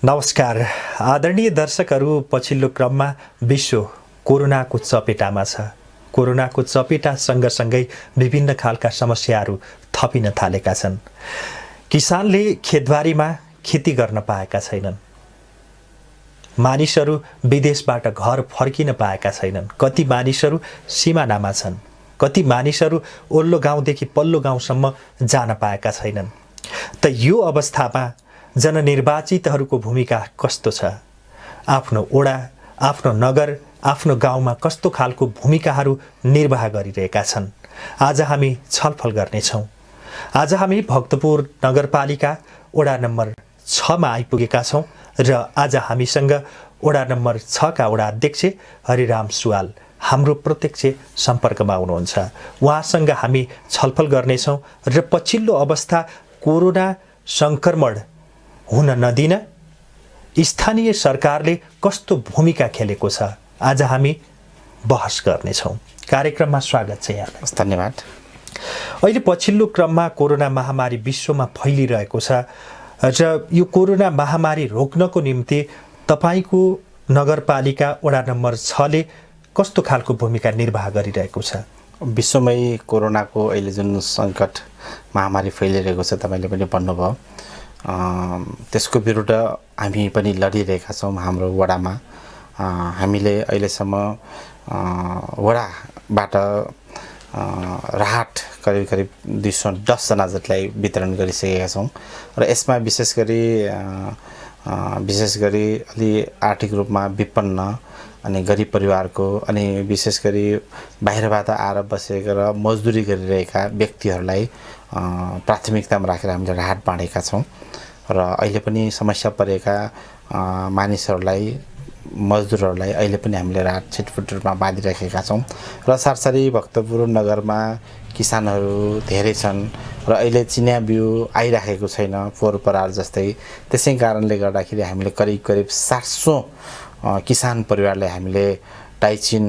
नमस्कार आदरणीय दर्शकहरू, पछिल्लो क्रममा विश्व कोरोनाको चपेटामा छ। कोरोनाको चपेटा सँगसँगै विभिन्न खालका समस्याहरू थपिन थालेका छन्। किसानले खेतबारीमा खेती गर्न पाएका छैनन्। मानिसहरू विदेशबाट घर फर्किन पाएका छैनन्। कति मानिसहरू सिमानामा छन्। कति मानिसहरू ओल्लो गाउँदेखि पल्लो गाउँसम्म जान पाएका छैनन्। त यो अवस्थामा जननिर्वाचितहरूको भूमिका कस्तो छ? आफ्नो ओडा, आफ्नो नगर, आफ्नो गाउँमा कस्तो खालको भूमिकाहरू निर्वाह गरिरहेका छन्? आज हामी छलफल गर्नेछौँ। आज हामी भक्तपुर नगरपालिका वडा नम्बर 6 मा आइपुगेका छौँ र आज हामीसँग वडा नम्बर 6 का वडा अध्यक्ष हरिराम सुवाल हाम्रो प्रत्यक्ष सम्पर्कमा हुनुहुन्छ। उहाँसँग हामी छलफल गर्नेछौँ र पछिल्लो अवस्था कोरोना संक्रमण हुन नदिन स्थानीय सरकारले कस्तो भूमिका खेलेको छ, आज हामी बहस गर्नेछौँ। कार्यक्रममा स्वागत छ यहाँलाई। धन्यवाद। अहिले पछिल्लो क्रममा कोरोना महामारी विश्वमा फैलिरहेको छ र यो कोरोना महामारी रोक्नको निम्ति तपाईको नगरपालिका वडा नम्बर 6 ले कस्तो खालको भूमिका निर्वाह गरिरहेको छ? विश्वमै कोरोनाको अहिले जुन सङ्कट महामारी फैलिरहेको छ, तपाईले पनि भन्नुभयो, त्यसको विरुद्ध हामी पनि लडिरहेका छौँ। हाम्रो वडामा हामीले अहिलेसम्म वडाबाट राहत करिब 210 जना जतिलाई वितरण गरिसकेका छौँ र यसमा विशेष गरी अलि आर्थिक रूपमा विपन्न अनि गरिब परिवारको अनि विशेष गरी बाहिरबाट आएर बसेका र मजदुरी गरिरहेका व्यक्तिहरूलाई प्राथमिकतामा राखेर हामीले राहत बाँडेका छौँ र अहिले पनि समस्या परेका मानिसहरूलाई, मजदुरहरूलाई अहिले पनि हामीले राहत छिटफुट रूपमा बाँधिराखेका छौँ र साथसाथै भक्तपुर नगरमा किसानहरू धेरै छन् र अहिले चिनिया बिउ आइराखेको छैन फोहोर परार जस्तै। त्यसै कारणले गर्दाखेरि हामीले करिब 700 किसान परिवारलाई हामीले टाइचिन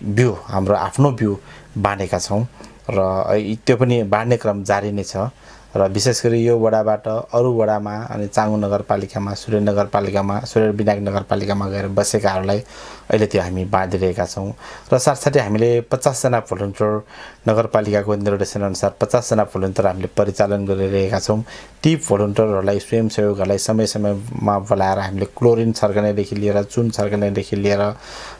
बिउ, हाम्रो आफ्नो बिउ बाँडेका छौँ र त्यो पनि बाँड्ने क्रम जारी नै छ र विशेष गरी यो वडाबाट अरू वडामा अनि चाङु नगरपालिकामा, सूर्य नगरपालिकामा, सूर्य विनायक नगरपालिकामा गएर बसेकाहरूलाई अहिले त्यो हामी बाँधिरहेका छौँ र साथसाथै हामीले 50 जना भोलिन्टियर, नगरपालिकाको निर्देशन अनुसार 50 जना भोलिन्टियर हामीले परिचालन गरिरहेका छौँ। ती भोलिन्टियरहरूलाई, स्वयंसेवकहरूलाई समय समयमा बोलाएर हामीले क्लोरिन छर्कनेदेखि लिएर चुन छर्कनेदेखि लिएर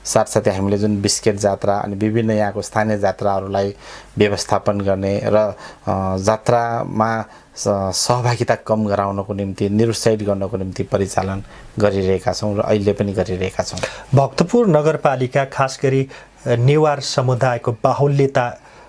साथसाथै हामीले जुन बिस्केट जात्रा अनि विभिन्न यहाँको स्थानीय जात्राहरूलाई व्यवस्थापन गर्ने र जात्रामा सहभागिता कम गराउनको निम्ति, निरुत्साहित गर्नको निम्ति परिचालन गरिरहेका छौँ र अहिले पनि गरिरहेका छौँ। भक्तपुर नगरपालिका खास गरी नेवार समुदायको बाहुल्यता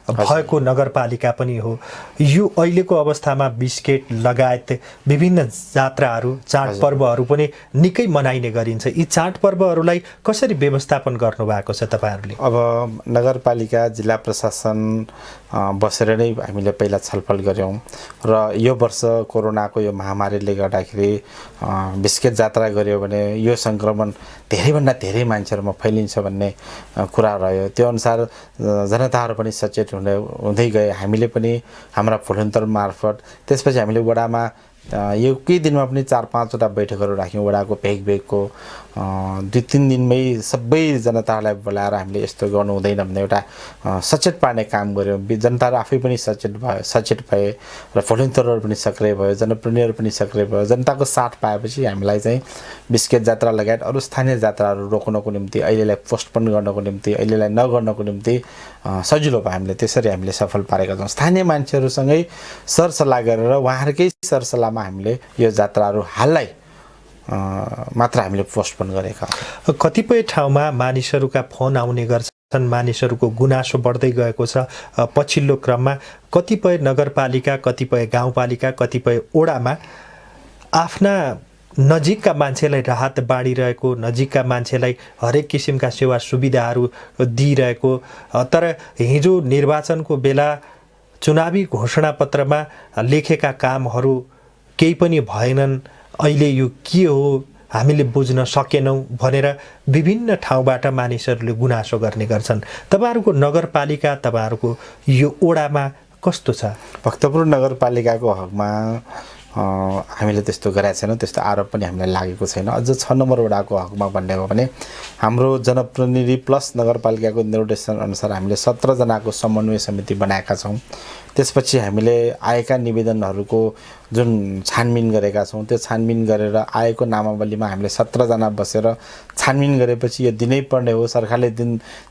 भएको नगरपालिका पनि हो। यो अहिलेको अवस्थामा बिस्केट लगायत विभिन्न जात्राहरू, चाडपर्वहरू पनि निकै मनाइने गरिन्छ। यी चाडपर्वहरूलाई कसरी व्यवस्थापन गर्नुभएको छ तपाईँहरूले? अब नगरपालिका, जिल्ला प्रशासन बसेर नै हामीले पहिला छलफल गऱ्यौँ र यो वर्ष कोरोनाको यो महामारीले गर्दाखेरि बिस्केट जात्रा गऱ्यो भने यो सङ्क्रमण धेरैभन्दा धेरै मान्छेहरूमा फैलिन्छ भन्ने कुरा रह्यो। त्यो अनुसार जनताहरू पनि सचेत हुँदै गए। हामीले पनि हाम्रा भोलिन्टियर मार्फत त्यसपछि हामीले वडामा यो केही दिनमा पनि 4-5 वटा बैठकहरू राख्यौँ। वडाको भेगको 2-3 दिनमै सबै जनताहरूलाई बोलाएर हामीले यस्तो गर्नु हुँदैन भन्ने एउटा सचेत पार्ने काम गऱ्यौँ। जनताहरू आफै पनि सचेत भए र भोलिन्टियरहरू पनि सक्रिय भयो, जनप्रतिनिधिहरू पनि सक्रिय भयो। जनताको साथ पाएपछि हामीलाई चाहिँ बिस्केट जात्रा लगायत अरू स्थानीय जात्राहरू रोक्नको निम्ति, अहिलेलाई पोस्टपोन गर्नको निम्ति, अहिलेलाई नगर्नको निम्ति सजिलो भयो। त्यसरी हामीले सफल पारेका छौँ। स्थानीय मान्छेहरूसँगै सरसल्लाह गरेर उहाँहरूकै सरसल्लाहमा हामीले यो जात्राहरू हाललाई मात्र हामीले पोस्टपोन गरेका। कतिपय ठाउँमा मानिसहरूका फोन आउने गर्छन्, मानिसहरूको गुनासो बढ्दै गएको छ। पछिल्लो क्रममा कतिपय नगरपालिका, कतिपय गाउँपालिका, कतिपय ओडामा आफ्ना नजिकका मान्छेलाई राहत बाँडिरहेको, नजिकका मान्छेलाई हरेक किसिमका सेवा सुविधाहरू दिइरहेको, तर हिजो निर्वाचनको बेला चुनावी घोषणापत्रमा लेखेका कामहरू केही पनि भएनन्, अहिले यो के हो हामीले बुझ्न सकेनौँ भनेर विभिन्न ठाउँबाट मानिसहरूले गुनासो गर्ने गर्छन्। तपाईहरूको नगरपालिका, तपाईहरूको यो ओडामा कस्तो छ? भक्तपुर नगरपालिकाको हकमा हामीले त्यस्तो गरेका छैनौँ, त्यस्तो आरोप पनि हामीलाई लागेको छैन। अझ 6 नम्बर वडाको हकमा भन्ने हो भने हाम्रो जनप्रतिनिधि प्लस नगरपालिकाको निर्देशन अनुसार हामीले 17 जनाको समन्वय समिति बनाएका छौँ। त्यसपछि हामीले आएका निवेदनहरूको जुन छानबिन गरेका छौँ, त्यो छानबिन गरेर आएको नामावलीमा हामीले 17 जना बसेर छानबिन गरेपछि यो दिनै पर्ने हो, सरकारले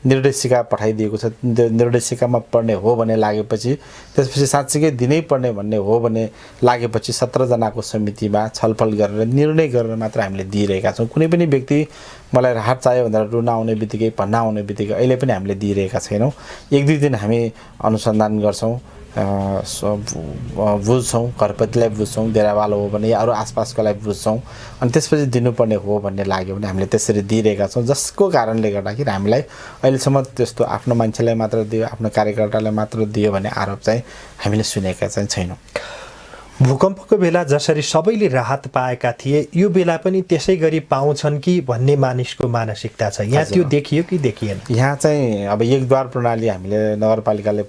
निर्देशिका पठाइदिएको छ, त्यो निर्देशिकामा पर्ने हो भने लागेपछि त्यसपछि साँच्चीकै दिनै पर्ने भन्ने हो भने लागेपछि 17 जनाको समितिमा छलफल गरेर निर्णय गरेर मात्र हामीले दिइरहेका छौँ। कुनै पनि व्यक्ति मलाई राहत चाहियो भनेर रुन आउने बित्तिकै भन्न आउने बित्तिकै अहिले पनि हामीले दिइरहेका छैनौँ। 1-2 दिन हामी अनुसन्धान गर्छौँ, बुझ्छौँ, घरपतिलाई बुझ्छौँ, डेरावाला हो भने अरू आसपासकोलाई बुझ्छौँ, अनि त्यसपछि दिनुपर्ने हो भन्ने लाग्यो भने हामीले त्यसरी दिइरहेका छौँ। जसको कारणले गर्दाखेरि हामीलाई अहिलेसम्म त्यस्तो आफ्नो मान्छेलाई मात्र दियो, आफ्नो कार्यकर्तालाई मात्र दियो भन्ने आरोप चाहिँ हामीले सुनेका चाहिँ छैनौँ। भूकम्पको बेला जसरी सबैले राहत पाएका थिए यो बेला पनि त्यसै गरी पाउँछन् कि भन्ने मानिसको मानसिकता छ। यहाँ त्यो देखियो कि देखिएन? यहाँ चाहिँ अब एकद्वार प्रणाली हामीले नगरपालिकाले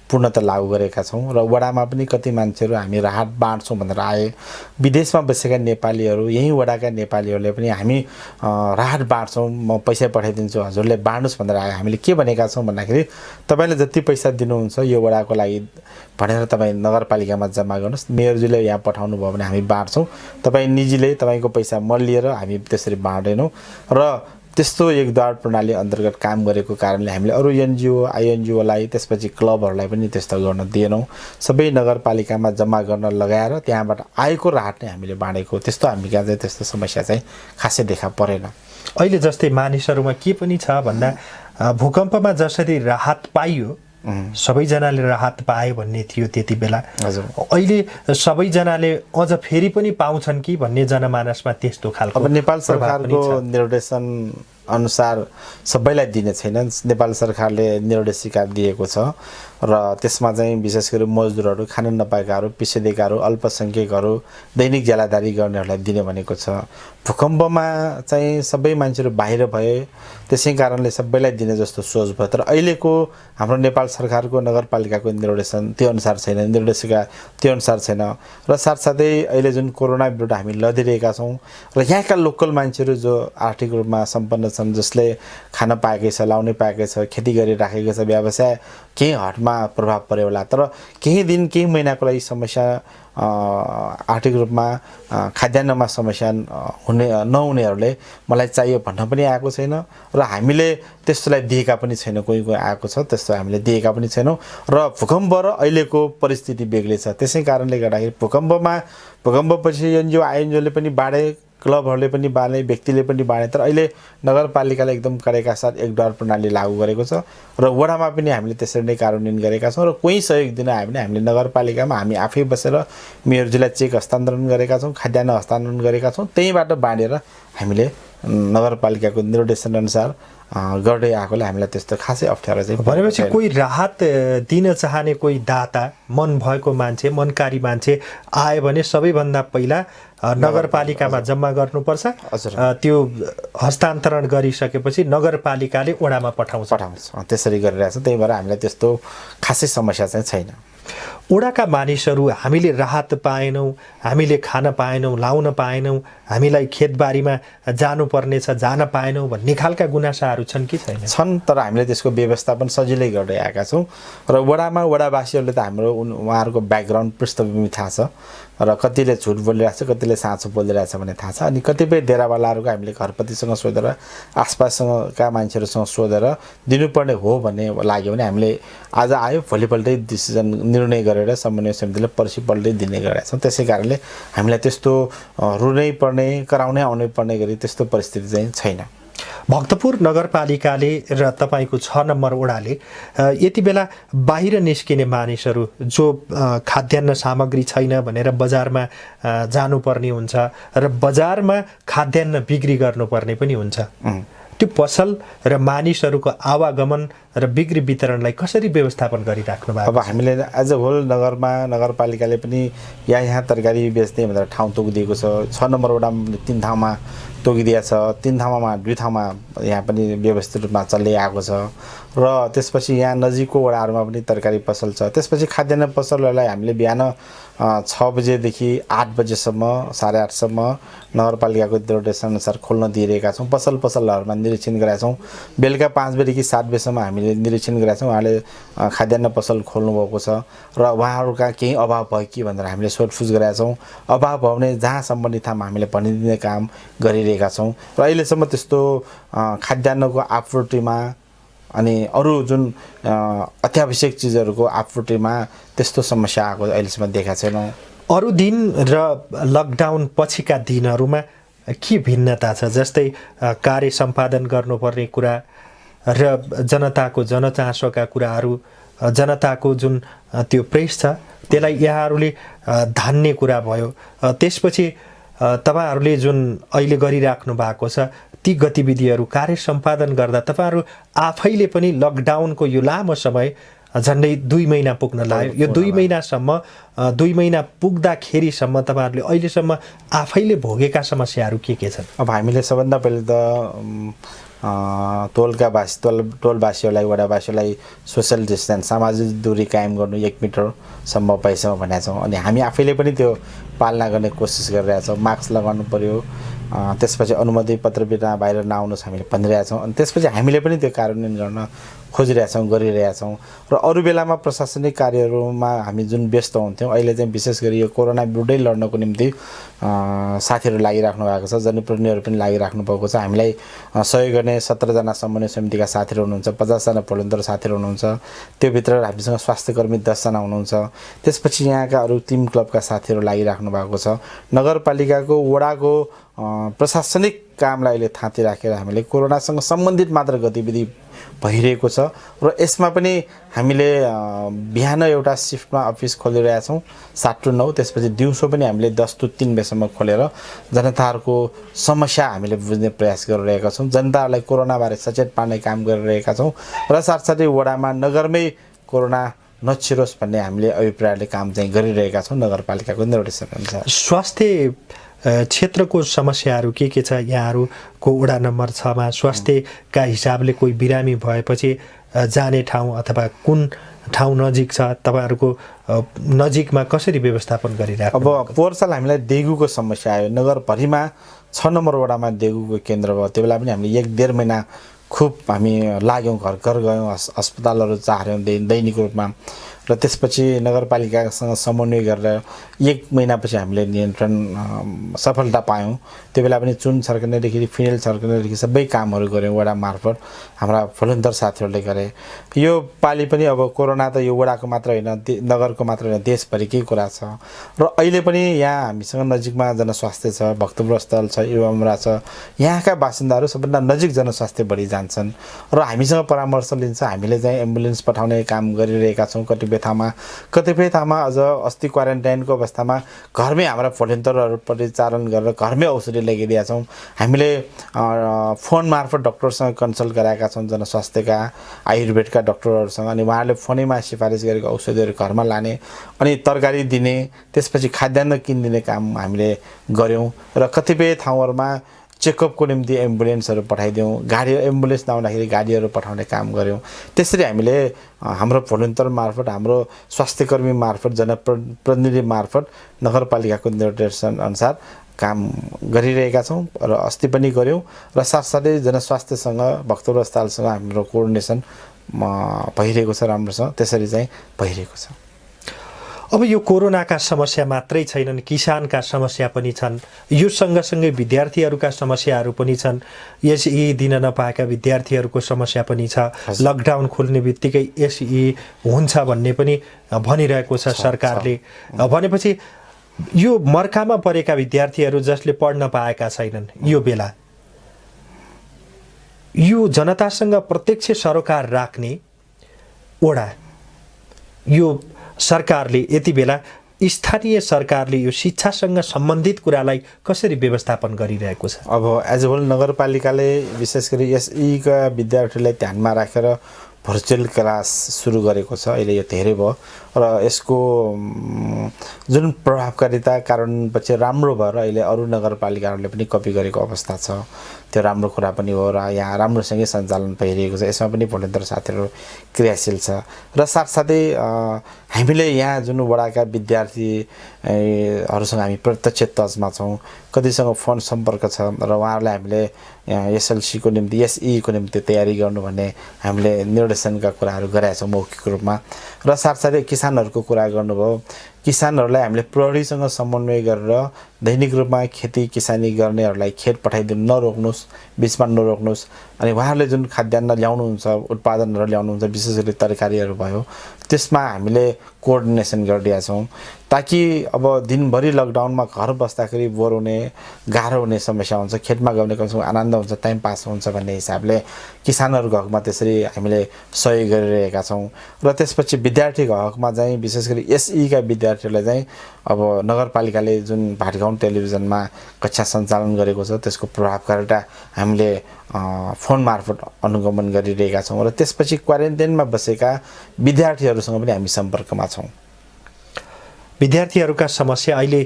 पूर्णतः लागू गरेका छौँ र वडामा पनि कति मान्छेहरू हामी राहत बाँड्छौँ भनेर आए। विदेशमा बसेका नेपालीहरू, यहीँ वडाका नेपालीहरूले पनि हामी राहत बाँड्छौँ, म पैसा पठाइदिन्छु, हजुरले बाँड्नुहोस् भनेर आए। हामीले के भनेका छौँ भन्दाखेरि तपाईँले जति पैसा दिनुहुन्छ यो वडाको लागि भनेर तपाईँ नगरपालिकामा जम्मा गर्नुहोस्, मेयरजीले यहाँ पठाउनु भयो भने हामी बाँड्छौँ, तपाईँ निजीले तपाईँको पैसा मलिएर हामी त्यसरी बाँड्दैनौँ। र त्यस्तो एकद्वार प्रणाली अन्तर्गत काम गरेको कारणले हामीले अरू एनजिओ आइएनजिओलाई त्यसपछि क्लबहरूलाई पनि त्यस्तो गर्न दिएनौँ। सबै नगरपालिकामा जम्मा गर्न लगाएर त्यहाँबाट आएको राहत नै हामीले बाँडेको। त्यस्तो हामी कहाँ चाहिँ त्यस्तो समस्या चाहिँ खासै देखा परेन। अहिले जस्तै मानिसहरूमा के पनि छ भन्दा भूकम्पमा जसरी राहत पाइयो, सबैजनाले राहत पाए भन्ने थियो त्यति बेला। अहिले सबैजनाले अझ फेरि पनि पाउँछन् कि भन्ने जनमानसमा त्यस्तो खालको। अब नेपाल सरकारको निर्देशन अनुसार सबैलाई दिने छैन। नेपाल सरकारले निर्देशिका दिएको छ र त्यसमा चाहिँ विशेष गरी मजदुरहरू, खान नपाएकाहरू, पिछडिएकाहरू, अल्पसङ्ख्यकहरू, दैनिक ज्यालादारी गर्नेहरूलाई दिने भनेको छ। भूकम्पमा चाहिँ सबै मान्छेहरू बाहिर भए, त्यसै कारणले सबैलाई दिने जस्तो सोच भयो। तर अहिलेको हाम्रो नेपाल सरकारको नगरपालिकाको निर्देशन त्यो अनुसार छैन, निर्देशिका त्यो अनुसार छैन। र साथसाथै अहिले जुन कोरोना विरुद्ध हामी लडिरहेका छौँ र यहाँका लोकल मान्छेहरू जो आर्थिक रूपमा सम्पन्न छन्, जसले खान पाएकै छ, लाउनै पाएकै छ, खेती गरिराखेको छ, व्यवसाय केही हटमा प्रभाव पर्यो होला, तर केही दिन केही महिनाको लागि समस्या आर्थिक रूपमा खाद्यान्नमा समस्या नहुनेहरूले मलाई चाहियो भन्न पनि आएको छैन र हामीले त्यस्तोलाई दिएका पनि छैन। कोही आएको छ त्यस्तो हामीले दिएका पनि छैनौँ। र भूकम्प र अहिलेको परिस्थिति बेग्लै छ। त्यसै कारणले गर्दाखेरि भूकम्पपछि एनजिओ आइएनजिओले पनि बाँडे, क्लबहरूले पनि बाँडे, व्यक्तिले पनि बाँडे। तर अहिले नगरपालिकाले एकदम कडेका साथ एकद्वार प्रणाली लागू गरेको छ र वडामा पनि हामीले त्यसरी नै कार्यान्वयन गरेका छौँ। र कोही सहयोग दिन आयो भने हामीले नगरपालिकामा हामी आफै बसेर मेयरजीलाई चेक हस्तान्तरण गरेका छौँ, खाद्यान्न हस्तान्तरण गरेका छौँ। त्यहीँबाट बाँडेर हामीले नगरपालिकाको निर्देशन अनुसार गर्दै आएकोले हामीलाई त्यस्तो खासै अप्ठ्यारो चाहिँ भनेपछि कोही राहत दिन चाहने कोही दाता, मन भएको मान्छे, मनकारी मान्छे आयो भने सबैभन्दा पहिला नगरपालिकामा जम्मा गर्नुपर्छ। त्यो हस्तान्तरण गरिसकेपछि नगरपालिकाले वडामा पठाउँछ। त्यसरी गरिरहेछ। त्यही भएर हामीलाई त्यस्तो खासै समस्या चाहिँ छैन। वडाका मानिसहरू हामीले राहत पाएनौँ, हामीले खान पाएनौँ, लाउन पाएनौँ, हामीलाई खेतबारीमा जानुपर्ने छ, जान पाएनौँ भन्ने खालका गुनासाहरू छन् कि छैन? छन्, तर हामीले त्यसको व्यवस्थापन सजिलै गर्दै आएका छौँ। र वडावासीहरूले त हाम्रो उहाँहरूको ब्याकग्राउन्ड पृष्ठभूमि थाहा छ र कतिले झुट बोलिरहेछ, कतिले साँचो बोलिरहेछ भन्ने थाहा छ। अनि कतिपय डेरावालाहरूको हामीले घरपतिसँग सोधेर, आसपासका मान्छेहरूसँग सोधेर दिनुपर्ने हो भन्ने लाग्यो भने हामीले आज आयो भोलिपल्टै डिसिजन निर्णय गरेर समन्वय समितिले पर्सिपल्टै दिने गरेका छौँ। त्यसै कारणले हामीलाई त्यस्तो रुनै पर्ने, कराउनै आउनै पर्ने गरी त्यस्तो परिस्थिति चाहिँ छैन। भक्तपुर नगरपालिकाले र तपाईँको 6 नम्बर वडाले यति बेला बाहिर निस्किने मानिसहरू जो खाद्यान्न सामग्री छैन भनेर बजारमा जानुपर्ने हुन्छ र बजारमा खाद्यान्न बिक्री गर्नुपर्ने पनि हुन्छ। त्यो पसल र मानिसहरूको आवागमन र बिक्री वितरणलाई कसरी व्यवस्थापन गरिराख्नु भएको अब हामीले एज अ होल नगरपालिकाले पनि यहाँ तरकारी बेच्ने भनेर ठाउँ तोकिदिएको छ 6 नम्बर वडामा 3 ठाउँमा तोकिदिएको छ 3 ठाउँमा 2 ठाउँमा यहाँ पनि व्यवस्थित रूपमा चल्दै आएको छ र त्यसपछि यहाँ नजिकको वडाहरूमा पनि तरकारी पसल छ। त्यसपछि खाद्यान्न पसलहरूलाई हामीले बिहान 6 बजेदेखि 8 बजेसम्म 8:30 सम्म नगरपालिकाको निर्देशन अनुसार खोल्न दिइरहेका छौँ। पसलहरूमा निरीक्षण गरेका छौँ। बेलुका 5 बजेदेखि 7 बजेसम्म हामीले निरीक्षण गरेका छौँ। उहाँले खाद्यान्न पसल खोल्नुभएको छ र उहाँहरूका केही अभाव भयो कि भनेर हामीले सोधपुछ गरेका छौँ। अभाव भयो भने जहाँ सम्बन्धित ठाउँमा हामीले भनिदिने काम गरिरहेका छौँ र अहिलेसम्म त्यस्तो खाद्यान्नको आपूर्तिमा अनि अरू जुन अत्यावश्यक चिजहरूको आपूर्तिमा त्यस्तो समस्या आएको अहिलेसम्म देखाएको छैनौँ। अरू दिन र लकडाउन पछिका दिनहरूमा के भिन्नता छ? जस्तै कार्य सम्पादन गर्नुपर्ने कुरा र जनताको जनचासोका कुराहरू, जनताको जुन त्यो प्रेस छ त्यसलाई यहाँहरूले धान्ने कुरा भयो। त्यसपछि तपाईहरूले जुन अहिले गरिराख्नु भएको छ ती गतिविधिहरू कार्य सम्पादन गर्दा तपाईहरू आफैले पनि लकडाउनको यो लामो समय झन्डै 2 महिना पुग्न लाग्यो। यो 2 महिनासम्म 2 महिना पुग्दाखेरिसम्म तपाईहरूले अहिलेसम्म आफैले भोगेका समस्याहरू के छन्? अब हामीले सबभन्दा पहिले त टोलवासीहरूलाई वडावासीहरूलाई सोसल डिस्टेन्स सामाजिक दूरी कायम गर्नु 1 मिटरसम्म पैसामा भनेका छौँ। अनि हामी आफैले पनि त्यो पालना गर्ने कोसिस गरिरहेका छौँ। मास्क लगाउनु पर्यो, त्यसपछि अनुमति पत्र बिना बाहिर नआउनुहोस् हामीले भनिरहेका छौँ। अनि त्यसपछि हामीले पनि त्यो कार्यान्वयन गर्न खोजिरहेछौँ, गरिरहेछौँ। र अरू बेलामा प्रशासनिक कार्यहरूमा हामी जुन व्यस्त हुन्थ्यौँ अहिले चाहिँ विशेष गरी यो कोरोना विरुद्धै लड्नको निम्ति साथीहरू लागिराख्नु भएको छ। जनप्रतिनिधिहरू पनि लागिराख्नु भएको छ। हामीलाई सहयोग गर्ने 17 जना समन्वय समितिका साथीहरू हुनुहुन्छ, 50 जना भोलिन्टियर साथीहरू हुनुहुन्छ। त्योभित्र हामीसँग स्वास्थ्यकर्मी 10 जना हुनुहुन्छ। त्यसपछि यहाँका अरू टिम क्लबका साथीहरू लागिराख्नु भएको छ। नगरपालिकाको वडाको प्रशासनिक कामलाई अहिले थाँती राखेर हामीले कोरोनासँग सम्बन्धित मात्र गतिविधि भइरहेको छ। र यसमा पनि हामीले बिहान एउटा सिफ्टमा अफिस खोलिरहेका छौँ 7 to 9, त्यसपछि दिउँसो पनि हामीले 10 to 3 बजेसम्म खोलेर जनताहरूको समस्या हामीले बुझ्ने प्रयास गरिरहेका छौँ। जनताहरूलाई कोरोनाबारे सचेत पार्ने काम गरिरहेका छौँ र साथसाथै वडामा नगरमै कोरोना नछिरोस् भन्ने हामीले अभिप्रायले काम चाहिँ गरिरहेका छौँ नगरपालिकाको निर्देशन अनुसार। स्वास्थ्य क्षेत्रको समस्याहरू के छ? यहाँहरूको वडा नम्बर 6 मा स्वास्थ्यका हिसाबले कोही बिरामी भएपछि जाने ठाउँ अथवा कुन ठाउँ नजिक छ? तपाईहरूको नजिकमा कसरी व्यवस्थापन गरिरहेको? अब पोहोर साल हामीलाई डेङ्गुको समस्या आयो। नगरभरिमा 6 नम्बर वडामा डेङ्गुको केन्द्र भयो। त्यो बेला पनि हामीले 1-1.5 महिना खुब हामी लाग्यौँ, घर घर गयौँ, अस्पतालहरू चाह्यौँ दैनिक रूपमा। र त्यसपछि नगरपालिकासँग समन्वय गरेर 1 महिनापछि हामीले नियन्त्रण सफलता पायौँ। त्यो बेला पनि चुन छर्कनेदेखि फिनेल छर्कनेदेखि सबै कामहरू गऱ्यौँ वडा मार्फत, हाम्रा भोलिन्टियर साथीहरूले गरे। यो पालि पनि अब कोरोना त यो वडाको मात्र होइन, नगरको मात्र होइन, देशभरिकै कुरा छ। र अहिले पनि यहाँ हामीसँग नजिकमा जनस्वास्थ्य छ, भक्तपुर स्थल छ, युवामरा छ। यहाँका बासिन्दाहरू सबभन्दा नजिक जनस्वास्थ्य बढी जान्छन् र हामीसँग परामर्श लिन्छ। हामीले चाहिँ एम्बुलेन्स पठाउने काम गरिरहेका छौँ कतिपय ठाउँमा अझ अस्ति क्वारेन्टाइनको अवस्थामा घरमै हाम्रा भोलिन्टियरहरू परिचालन गरेर घरमै औषधि ल्याइदिएका छौँ। हामीले फोन मार्फत डक्टरसँग कन्सल्ट गराएका छौँ, जनस्वास्थ्यका आयुर्वेदका डक्टरहरूसँग। अनि उहाँहरूले फोनैमा सिफारिस गरेको औषधिहरू घरमा लाने अनि तरकारी दिने, त्यसपछि खाद्यान्न किनिदिने काम हामीले गऱ्यौँ। र कतिपय ठाउँहरूमा चेकअपको निम्ति एम्बुलेन्सहरू पठाइदियौँ, एम्बुलेन्स नआउँदाखेरि गाडीहरू पठाउने काम गऱ्यौँ। त्यसरी हामीले हाम्रो भोलिन्टियर मार्फत, हाम्रो स्वास्थ्यकर्मी मार्फत, जनप्रतिनिधि मार्फत नगरपालिकाको निर्देशन अनुसार काम गरिरहेका छौँ र अस्ति पनि गऱ्यौँ। र साथसाथै जनस्वास्थ्यसँग भक्तपुर अस्पतालसँग हाम्रो कोअर्डिनेसन भइरहेको छ राम्रोसँग। त्यसरी चाहिँ भइरहेको छ। अब यो कोरोनाका समस्या मात्रै छैनन्, किसानका समस्या पनि छन्, यो सँगसँगै विद्यार्थीहरूका समस्याहरू पनि छन्। यी दिन नपाएका विद्यार्थीहरूको समस्या पनि छ। लकडाउन खोल्ने बित्तिकै यी हुन्छ भन्ने पनि भनिरहेको छ सरकारले। भनेपछि यो मर्कामा परेका विद्यार्थीहरू जसले पढ्न पाएका छैनन्, यो बेला यो जनतासँग प्रत्यक्ष सरोकार राख्ने वडा, यो सरकारले यति बेला स्थानीय सरकारले यो शिक्षासँग सम्बन्धित कुरालाई कसरी व्यवस्थापन गरिरहेको छ? अब एज अ होल नगरपालिकाले विशेष गरी एसईका विद्यार्थीलाई ध्यानमा राखेर भर्चुअल क्लास सुरु गरेको छ। अहिले यो धेरै भयो र यसको जुन प्रभावकारिता कारणपछि राम्रो भएर अहिले अरू नगरपालिकाहरूले पनि कपी गरेको अवस्था छ। त्यो राम्रो कुरा पनि हो र यहाँ राम्रोसँगै सञ्चालन भइरहेको छ। यसमा पनि भोलिन्टियर साथीहरू क्रियाशील छ र साथसाथै हामीले यहाँ जुन वडाका विद्यार्थीहरूसँग हामी प्रत्यक्ष टचमा छौँ, कतिसँग फोन सम्पर्क छ र उहाँहरूलाई हामीले एसएलसीको निम्ति एसईको निम्ति तयारी गर्नु भन्ने हामीले निर्देशनका कुराहरू गरेका छौँ मौखिक रूपमा। र साथसाथै किसानहरूको कुरा गर्नुभयो, किसानहरूलाई हामीले प्रहरीसँग समन्वय गरेर दैनिक रूपमा खेती किसानी गर्नेहरूलाई खेत पठाइदिनु नरोक्नुहोस्, बिचमा नरोक्नुहोस्। अनि उहाँहरूले जुन खाद्यान्न ल्याउनुहुन्छ, उत्पादनहरू ल्याउनुहुन्छ, विशेष गरी तरकारीहरू भयो, त्यसमा हामीले कोअर्डिनेसन गरिदिएका छौँ ताकि अब दिनभरि लकडाउनमा घर बस्दाखेरि बोर हुने, गाह्रो हुने समस्या हुन्छ, खेतमा गउने कमसेकम आनन्द हुन्छ, टाइम पास हुन्छ भन्ने हिसाबले किसानहरूको हकमा त्यसरी हामीले सहयोग गरिरहेका छौँ। र त्यसपछि विद्यार्थीको हकमा चाहिँ विशेष गरी एसईका विद्यार्थीहरूलाई चाहिँ अब नगरपालिकाले जुन भाटगाउँ टेलिभिजनमा कक्षा सञ्चालन गरेको छ त्यसको प्रभावकारिता हामीले फोन मार्फत अनुगमन गरिरहेका छौँ र त्यसपछि क्वारेन्टाइनमा बसेका विद्यार्थीहरूसँग पनि हामी सम्पर्कमा छौँ। विद्यार्थीहरूका समस्या अहिले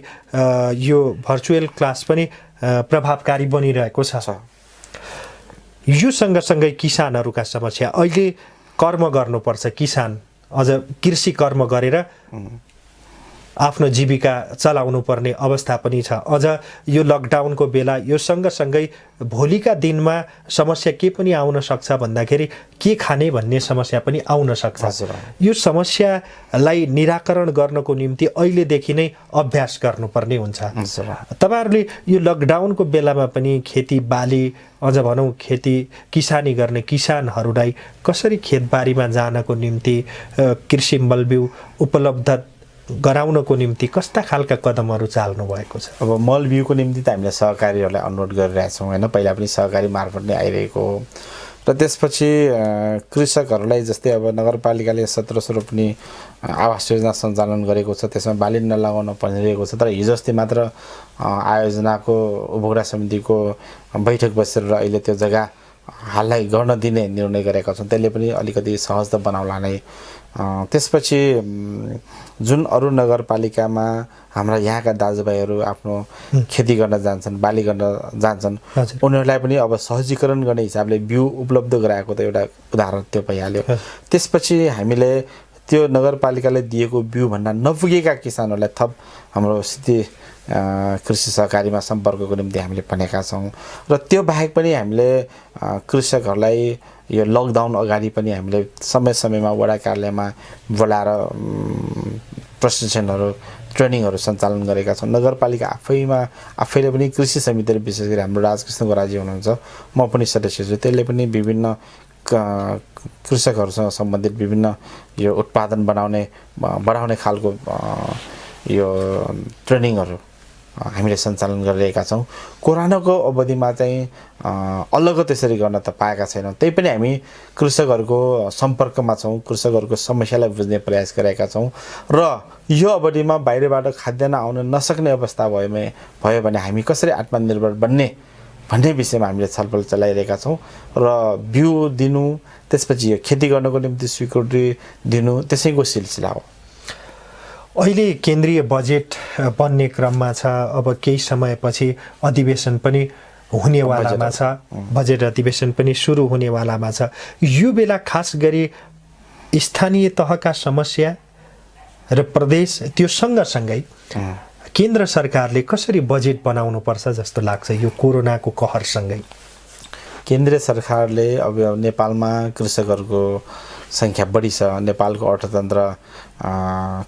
यो भर्चुअल क्लास पनि प्रभावकारी बनिरहेको छ। यो सँगसँगै किसानहरूका समस्या, अहिले कर्म गर्नुपर्छ किसान, अझ कृषि कर्म गरेर आफ्नो जीविका चलाउनु पर्ने अवस्था पनि छ। अझ यो लकडाउनको बेला यो सँगसँगै भोलिका दिनमा समस्या के पनि आउन सक्छ भन्दाखेरि के खाने भन्ने समस्या पनि आउन सक्छ। यो समस्यालाई निराकरण गर्नको निम्ति अहिलेदेखि नै अभ्यास गर्नुपर्ने हुन्छ। तपाईहरुले यो लकडाउनको बेलामा पनि खेतीबाली, अझ भनौँ खेती किसानी गर्ने किसानहरूलाई कसरी खेतबारीमा जानको निम्ति कृषि मलबिउ उपलब्ध गराउनको निम्ति कस्ता खालका कदमहरू चाल्नु भएको छ? अब मलबिउको निम्ति त हामीले सहकारीहरूलाई अनुरोध गरिरहेछौँ होइन, पहिला पनि सहकारी मार्फत नै आइरहेको हो। र त्यसपछि कृषकहरूलाई जस्तै अब नगरपालिकाले 1700 रोप्ने आवास योजना सञ्चालन गरेको छ, त्यसमा बाली नलगाउन भनिरहेको छ। तर हिजो अस्ति मात्र आयोजनाको उपभोक्ता समितिको बैठक बसेर अहिले त्यो जग्गा हाललाई गर्न दिने निर्णय गरेका छौँ। त्यसले पनि अलिकति सहज त बनाउला नै। त्यसपछि जुन अरू नगरपालिकामा हाम्रा यहाँका दाजुभाइहरू आफ्नो खेती गर्न जान्छन्, बाली गर्न जान्छन्, उनीहरूलाई पनि अब सहजीकरण गर्ने हिसाबले बिउ उपलब्ध गराएको त एउटा उदाहरण त्यो भइहाल्यो। त्यसपछि हामीले त्यो नगरपालिकाले दिएको बिउभन्दा नपुगेका किसानहरूलाई थप हाम्रो स्थिति कृषि सहकारीमा सम्पर्कको निम्ति हामीले भनेका छौँ। र त्यो बाहेक पनि हामीले कृषकहरूलाई यो लकडाउन अगाडि पनि हामीले समय समयमा वडा कार्यालयमा बोलाएर प्रशिक्षणहरू ट्रेनिङहरू सञ्चालन गरेका छौँ। नगरपालिका आफैले पनि कृषि समितिले विशेष गरी हाम्रो राजकृष्ण गोराजी हुनुहुन्छ, म पनि सदस्य छु, त्यसले पनि विभिन्न कृषकहरूसँग सम्बन्धित विभिन्न यो उत्पादन बढाउने खालको यो ट्रेनिङहरू हामीले सञ्चालन गरिरहेका छौँ। कोरोनाको अवधिमा चाहिँ अलग त्यसरी गर्न त पाएका छैनौँ, त्यही पनि हामी कृषकहरूको सम्पर्कमा छौँ, कृषकहरूको समस्यालाई बुझ्ने प्रयास गरेका छौँ। र यो अवधिमा बाहिरबाट खाद्यान्न आउन नसक्ने अवस्था भयो भने हामी कसरी आत्मनिर्भर बन्ने भन्ने विषयमा हामीले छलफल चलाइरहेका छौँ। र बिउ दिनु, त्यसपछि यो खेती गर्नको निम्ति स्वीकृति दिनु, त्यसैको सिलसिला हो। अहिले केन्द्रीय बजेट बन्ने क्रममा छ, अब केही समयपछि अधिवेशन पनि हुनेवालामा छ, बजेट अधिवेशन पनि सुरु हुनेवालामा छ। यो बेला खास गरी स्थानीय तहका समस्या र प्रदेश त्यो सँगसँगै केन्द्र सरकारले कसरी बजेट बनाउनुपर्छ जस्तो लाग्छ यो कोरोनाको कहरसँगै? केन्द्रीय सरकारले अब नेपालमा कृषकहरूको सङ्ख्या बढी छ, नेपालको अर्थतन्त्र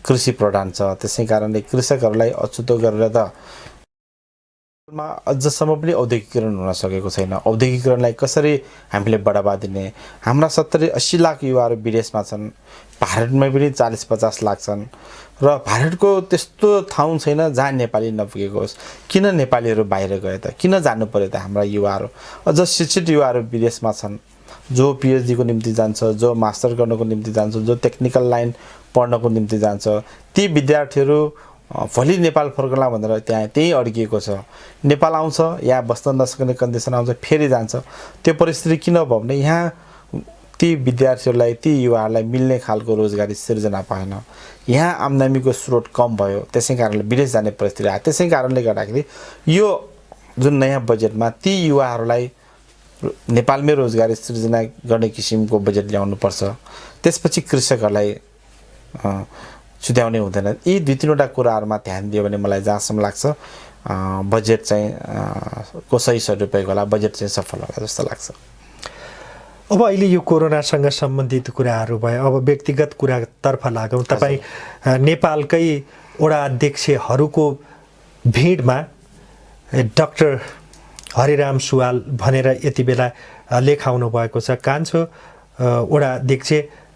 कृषि प्रधान छ, त्यसै कारणले कृषकहरूलाई अछुतो गरेर त अझसम्म पनि औद्योगिकरण हुन सकेको छैन। औद्योगिकरणलाई कसरी हामीले बढावा दिने? हाम्रा 70-80 लाख युवाहरू विदेशमा छन्, भारतमै पनि 40-50 लाख छन् र भारतको त्यस्तो ठाउँ छैन जहाँ नेपाली नपुगेको होस्। किन नेपालीहरू बाहिर गए त? किन जानु पर्यो त? हाम्रा युवाहरू, अझ शिक्षित युवाहरू विदेशमा छन्, जो पिएचडी को निम्ति जान्छ, जो मास्टर गर्नको निम्ति जान्छ, जो टेक्निकल लाइन पढ्नको निम्ति जान्छ, ती विद्यार्थीहरू भोलि नेपाल फर्कला भनेर त्यही अड्किएको छ। नेपाल आउँछ, यहाँ बस्न नसक्ने कन्डिसन आउँछ, फेरि जान्छ। त्यो परिस्थिति किन भयो भने यहाँ ती विद्यार्थीहरूलाई ती युवाहरूलाई मिल्ने खालको रोजगारी सिर्जना भएन। यहाँ आम्दानीको स्रोत कम भयो, त्यसै कारणले विदेश जाने परिस्थिति आयो। त्यसै कारणले गर्दाखेरि यो जुन नयाँ बजेटमा ती युवाहरूलाई नेपालमै रोजगारी सृजना गर्ने किसिमको बजेट ल्याउनुपर्छ। त्यसपछि कृषकहरूलाई छुट्याउने हुँदैन। यी दुई तीनवटा कुराहरूमा ध्यान दियो भने मलाई जहाँसम्म लाग्छ बजेट चाहिँ को सही सदुपयोग होला, बजेट चाहिँ सफल होला जस्तो लाग्छ। अब अहिले यो कोरोनासँग सम्बन्धित कुराहरू भयो, अब व्यक्तिगत कुरातर्फ लागौँ। तपाईँ नेपालकै वडा अध्यक्षहरूको भिडमा डाक्टर हरिराम सुवाल भनेर यति बेला लेखाउनु भएको छ। कान्छो वडा अध्यक्ष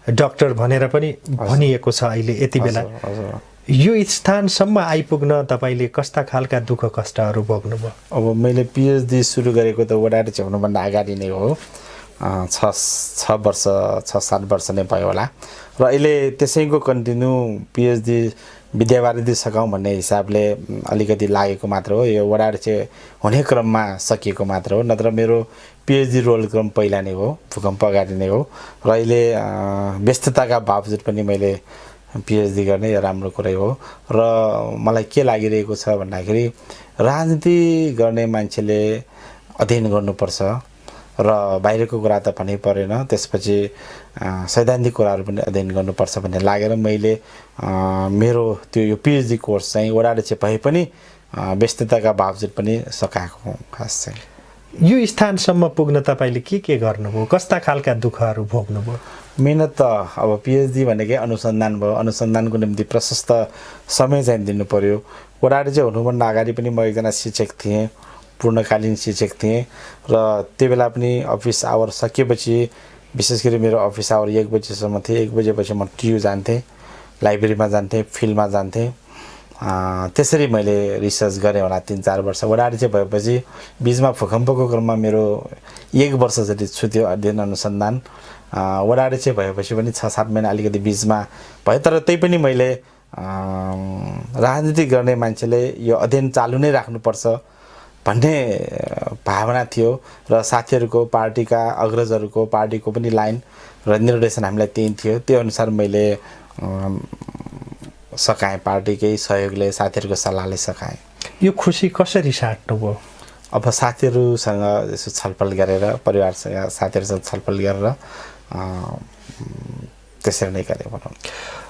डाक्टर भनेर पनि भनिएको छ अहिले यति बेला। यो स्थानसम्म आइपुग्न तपाईँले कस्ता खालका दुःख कष्टहरू भोग्नुभयो? अब मैले पिएचडी सुरु गरेको त वडा अध्यक्ष हुनुभन्दा अगाडि नै हो। 6-7 वर्ष नै भयो होला र अहिले त्यसैको कन्टिन्यू पिएचडी विद्यावारिधि सघाउँ भन्ने हिसाबले अलिकति लागेको मात्र हो। यो वडा अध्यक्ष हुने क्रममा सकिएको मात्र हो, नत्र मेरो पिएचडी रोल क्रम पहिला नै हो, भूकम्प अगाडि नै हो। र अहिले व्यस्तताका बावजुद पनि मैले पिएचडी गर्ने यो राम्रो कुरै हो। र मलाई के लागिरहेको छ भन्दाखेरि राजनीति गर्ने मान्छेले अध्ययन गर्नुपर्छ र बाहिरको कुरा त भन्नै परेन, त्यसपछि सैद्धान्तिक कुराहरू पनि अध्ययन गर्नुपर्छ भन्ने लागेर मैले मेरो त्यो यो पिएचडी कोर्स चाहिँ वडा अध्यक्ष भए पनि व्यस्तताका बावजुद पनि सकाएको खास चाहिँ। यो स्थानसम्म पुग्न तपाईँले के गर्नुभयो? कस्ता खालका दुःखहरू भोग्नुभयो? मिहिनेत त अब पिएचडी भनेकै अनुसन्धान भयो। अनुसन्धानको निम्ति प्रशस्त समय चाहिँ दिनु पर्यो। वडा अध्यक्ष हुनुभन्दा अगाडि पनि म एकजना शिक्षक थिएँ, पूर्णकालीन शिक्षक थिएँ र त्यो बेला पनि अफिस आवर सकिएपछि विशेष गरी मेरो अफिस आवर 1 बजीसम्म थिए। 1 बजेपछि म टियु जान्थेँ, लाइब्रेरीमा जान्थेँ, फिल्डमा जान्थेँ। त्यसरी मैले रिसर्च गरेँ होला 3-4 वर्ष। वडा अध्यक्ष भएपछि बिचमा भूकम्पको क्रममा मेरो 1 वर्ष जति छुट्यो अध्ययन अनुसन्धान। वडा अध्यक्ष भएपछि पनि 6-7 महिना अलिकति बिचमा भयो। तर त्यही पनि मैले राजनीति गर्ने मान्छेले यो अध्ययन चालु नै राख्नुपर्छ भन्ने भावना थियो र साथीहरूको, पार्टीका अग्रजहरूको, पार्टीको पनि लाइन र निर्देशन हामीलाई त्यही थियो। त्यो अनुसार मैले सकाएँ, पार्टीकै सहयोगले, साथीहरूको सल्लाहले सकाएँ। यो खुसी कसरी साट्नुभयो? अब साथीहरूसँग यसो छलफल गरेर, परिवारसँग साथीहरूसँग छलफल गरेर त्यसरी नै गरेँ भनौँ।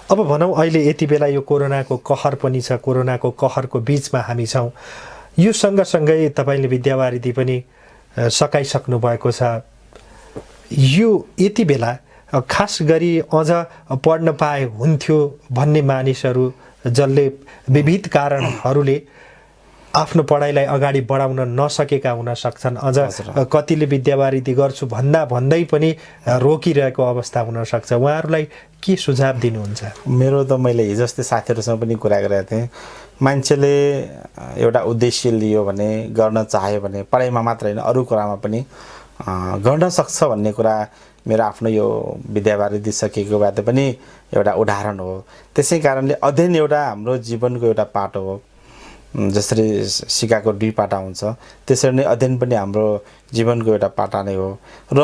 अब भनौँ अहिले यति बेला यो कोरोनाको कहर पनि छ, कोरोनाको कहरको बिचमा हामी छौँ। यो सँगसँगै तपाईँले विद्यावारिधि पनि सकाइसक्नु भएको छ। यो यति बेला खास गरी अझ पढ्न पाए हुन्थ्यो भन्ने मानिसहरू जसले विविध कारणहरूले आफ्नो पढाइलाई अगाडि बढाउन नसकेका हुन सक्छन्, अझ कतिले विद्यावारिधि गर्छु भन्दै पनि रोकिरहेको अवस्था हुन सक्छ, उहाँहरूलाई के सुझाव दिनुहुन्छ? मेरो त मैले हिजो अस्ति साथीहरूसँग पनि कुरा गरेको थिएँ। मान्छेले एउटा उद्देश्य लियो भने, गर्न चाह्यो भने पढाइमा मात्र होइन अरू कुरामा पनि गर्न सक्छ भन्ने कुरा मेरो आफ्नो यो विद्यावारिधि सकिएको बात पनि एउटा उदाहरण हो। त्यसै कारणले अध्ययन एउटा हाम्रो जीवनको एउटा पाटो हो। जसरी सिक्काको 2 पाटा हुन्छ त्यसरी नै अध्ययन पनि हाम्रो जीवनको एउटा पाटा नै हो र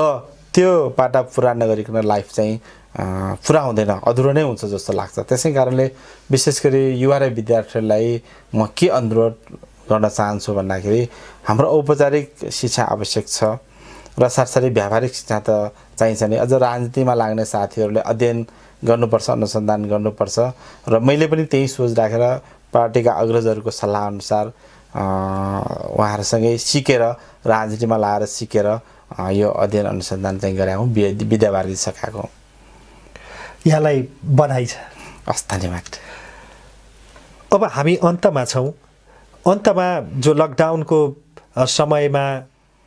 त्यो पाटा पुरा नगरिकन लाइफ चाहिँ पुरा हुँदैन, अधुरो नै हुन्छ जस्तो लाग्छ। त्यसै कारणले विशेष गरी युवा र विद्यार्थीहरूलाई म के अनुरोध गर्न चाहन्छु भन्दाखेरि हाम्रो औपचारिक शिक्षा आवश्यक छ र साथसाथै व्यावहारिक शिक्षा त चाहिन्छ नै। अझ राजनीतिमा लाग्ने साथीहरूले अध्ययन गर्नुपर्छ, अनुसन्धान गर्नुपर्छ र मैले पनि त्यही सोच राखेर पार्टीका अग्रजहरूको सल्लाह अनुसार उहाँहरूसँगै सिकेर राजनीतिमा लाएर सिकेर यो अध्ययन अनुसन्धान चाहिँ गरे हौँ, विद्यावारिधि सकाएको। यहाँलाई बधाई छ। धन्यवाद। अब हामी अन्तमा छौँ। अन्तमा जो लकडाउनको समयमा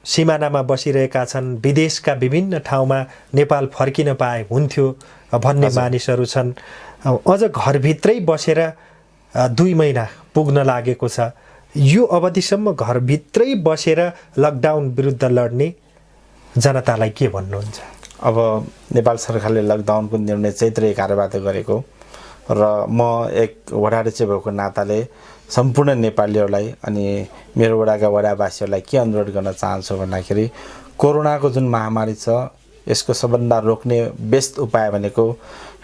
सिमानामा बसिरहेका छन्, विदेशका विभिन्न ठाउँमा नेपाल फर्किन पाए हुन्थ्यो भन्ने मानिसहरू छन्, अझ घरभित्रै बसेर 2 महिना पुग्न लागेको छ। यो अवधिसम्म घरभित्रै बसेर लकडाउन विरुद्ध लड्ने जनतालाई के भन्नुहुन्छ? अब नेपाल सरकारले लकडाउनको निर्णय चैत्र 11बाट गरेको र म एक वडा अध्यक्ष भएको नाताले सम्पूर्ण नेपालीहरूलाई अनि मेरो वडाका वडावासीहरूलाई के अनुरोध गर्न चाहन्छु भन्दाखेरि कोरोनाको जुन महामारी छ यसको सबभन्दा रोक्ने बेस्ट उपाय भनेको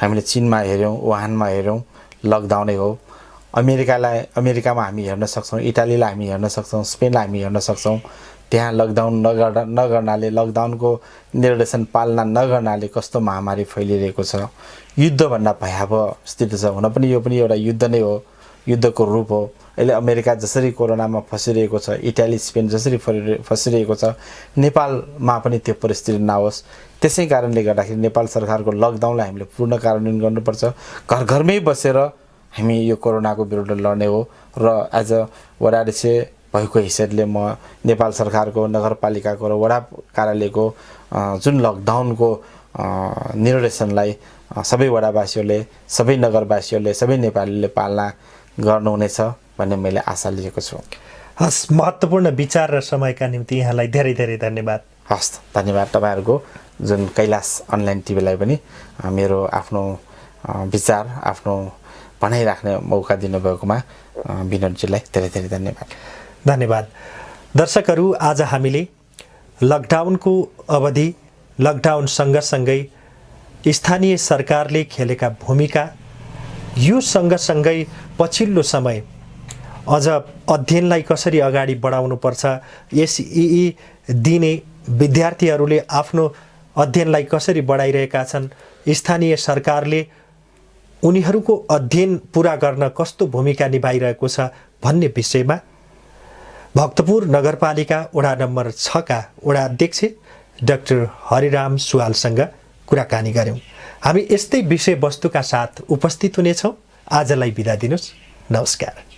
हामीले चीनमा हेऱ्यौँ, वुहानमा हेऱ्यौँ, लकडाउनै हो। अमेरिकामा हामी हेर्न सक्छौँ, इटालीलाई हामी हेर्न सक्छौँ, स्पेनलाई हामी हेर्न सक्छौँ। त्यहाँ लकडाउन नगर्नाले, लकडाउनको निर्देशन पालना नगर्नाले कस्तो महामारी फैलिरहेको छ। युद्धभन्दा भयावह स्थिति छ। हुन पनि यो पनि एउटा युद्ध नै हो, युद्धको रूप हो। अहिले अमेरिका जसरी कोरोनामा फसिरहेको छ, इटाली स्पेन जसरी फसिरहेको छ, नेपालमा पनि त्यो परिस्थिति नहोस्। त्यसै कारणले गर्दाखेरि नेपाल सरकारको लकडाउनलाई हामीले पूर्ण कार्यान्वयन गर्नुपर्छ। घर घरमै बसेर हामी यो कोरोनाको विरुद्ध लड्ने हो। र एज अ वडा अध्यक्ष भएको हैसियतले म नेपाल सरकारको, नगरपालिकाको र वडा कार्यालयको जुन लकडाउनको निर्देशनलाई सबै वडावासीहरूले, सबै नगरवासीहरूले, सबै नेपालीले पालना गर्नुहुनेछ भन्ने मैले आशा लिएको छु। हस्, महत्त्वपूर्ण विचार र समयका निम्ति यहाँलाई धेरै धेरै धन्यवाद। हस्, धन्यवाद। तपाईँहरूको जुन कैलाश अनलाइन टिभीलाई पनि मेरो आफ्नो विचार, आफ्नो भनाइ राख्ने मौका दिनुभएकोमा विनोदजीलाई धेरै धेरै धन्यवाद। धन्यवाद। दर्शकहरू, आज हामीले लकडाउनको अवधि, लकडाउन सँगसँगै स्थानीय सरकारले खेलेका भूमिका, यो सँगसँगै पछिल्लो समय अझ अध्ययनलाई कसरी अगाडि बढाउनुपर्छ, एसइई दिने विद्यार्थीहरूले आफ्नो अध्ययनलाई कसरी बढाइरहेका छन्, स्थानीय सरकारले उनीहरूको अध्ययन पुरा गर्न कस्तो भूमिका निभाइरहेको छ भन्ने विषयमा भक्तपुर नगरपालिका वडा नम्बर 6 का वडा अध्यक्ष डाक्टर हरिराम सुवालसँग कुराकानी गऱ्यौँ। हामी यस्तै विषयवस्तुका साथ उपस्थित हुनेछौँ। आजलाई बिदा दिनुहोस्। नमस्कार।